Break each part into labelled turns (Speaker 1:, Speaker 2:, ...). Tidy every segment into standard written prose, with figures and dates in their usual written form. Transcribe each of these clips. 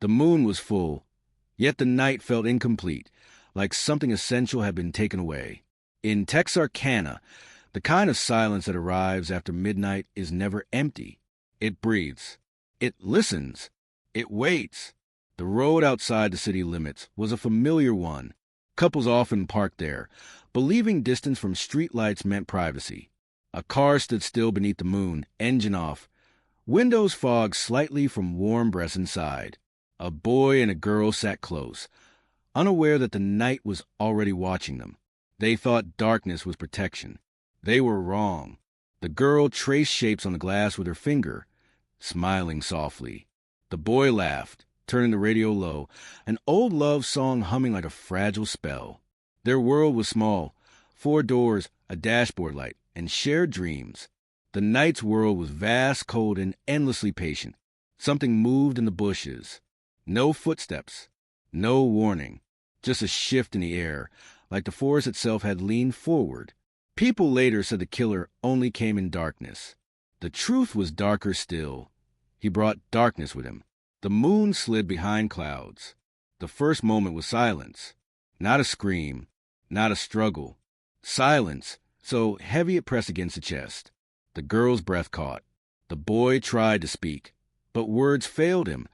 Speaker 1: The moon was full, yet the night felt incomplete, like something essential had been taken away. In Texarkana, the kind of silence that arrives after midnight is never empty. It breathes. It listens. It waits. The road outside the city limits was a familiar one. Couples often parked there, believing distance from streetlights meant privacy. A car stood still beneath the moon, engine off. Windows fogged slightly from warm breaths inside. A boy and a girl sat close, unaware that the night was already watching them. They thought darkness was protection. They were wrong. The girl traced shapes on the glass with her finger, smiling softly. The boy laughed, turning the radio low, an old love song humming like a fragile spell. Their world was small, 4 doors, a dashboard light, and shared dreams. The night's world was vast, cold, and endlessly patient. Something moved in the bushes. No footsteps, no warning, just a shift in the air, like the forest itself had leaned forward. People later said the killer only came in darkness. The truth was darker still. He brought darkness with him. The moon slid behind clouds. The first moment was silence. Not a scream, not a struggle. Silence, so heavy it pressed against the chest. The girl's breath caught. The boy tried to speak, but words failed him,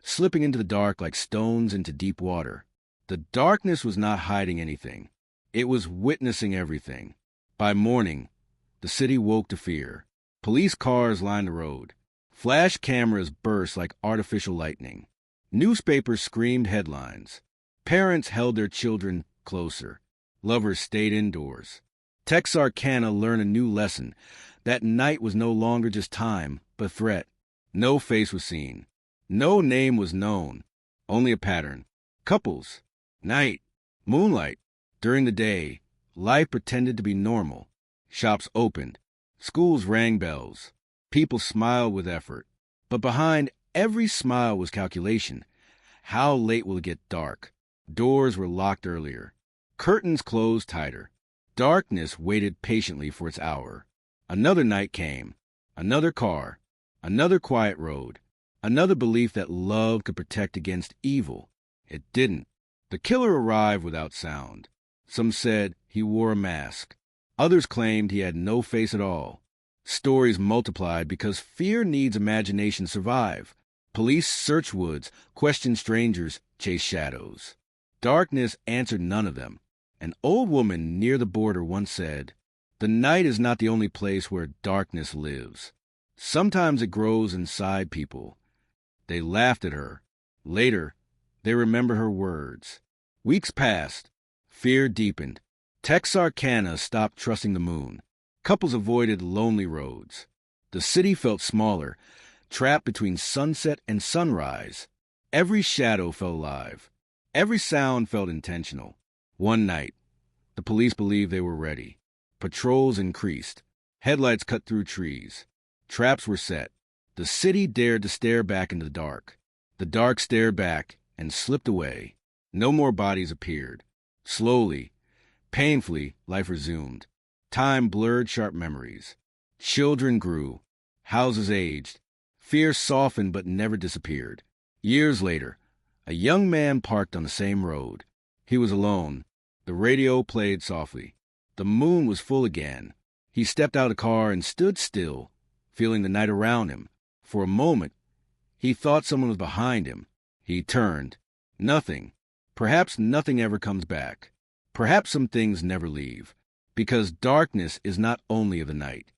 Speaker 1: slipping into the dark like stones into deep water. The darkness was not hiding anything. It was witnessing everything. By morning, the city woke to fear. Police cars lined the road. Flash cameras burst like artificial lightning. Newspapers screamed headlines. Parents held their children closer. Lovers stayed indoors. Texarkana learned a new lesson. That night was no longer just time, but threat. No face was seen. No name was known. Only a pattern. Couples. Night. Moonlight. During the day, life pretended to be normal. Shops opened. Schools rang bells. People smiled with effort. But behind every smile was calculation. How late will it get dark? Doors were locked earlier. Curtains closed tighter. Darkness waited patiently for its hour. Another night came. Another car. Another quiet road. Another belief that love could protect against evil. It didn't. The killer arrived without sound. Some said he wore a mask. Others claimed he had no face at all. Stories multiplied because fear needs imagination to survive. Police searched woods, questioned strangers, chased shadows. Darkness answered none of them. An old woman near the border once said, "The night is not the only place where darkness lives. Sometimes it grows inside people." They laughed at her. Later, they remembered her words. Weeks passed. Fear deepened. Texarkana stopped trusting the moon. Couples avoided lonely roads. The city felt smaller, trapped between sunset and sunrise. Every shadow felt alive. Every sound felt intentional. One night, the police believed they were ready. Patrols increased. Headlights cut through trees. Traps were set. The city dared to stare back into the dark. The dark stared back and slipped away. No more bodies appeared. Slowly, painfully, life resumed. Time blurred sharp memories. Children grew. Houses aged. Fear softened but never disappeared. Years later, a young man parked on the same road. He was alone. The radio played softly. The moon was full again. He stepped out of the car and stood still, feeling the night around him. For a moment, he thought someone was behind him. He turned. Nothing. Perhaps nothing ever comes back. Perhaps some things never leave. Because darkness is not only of the night.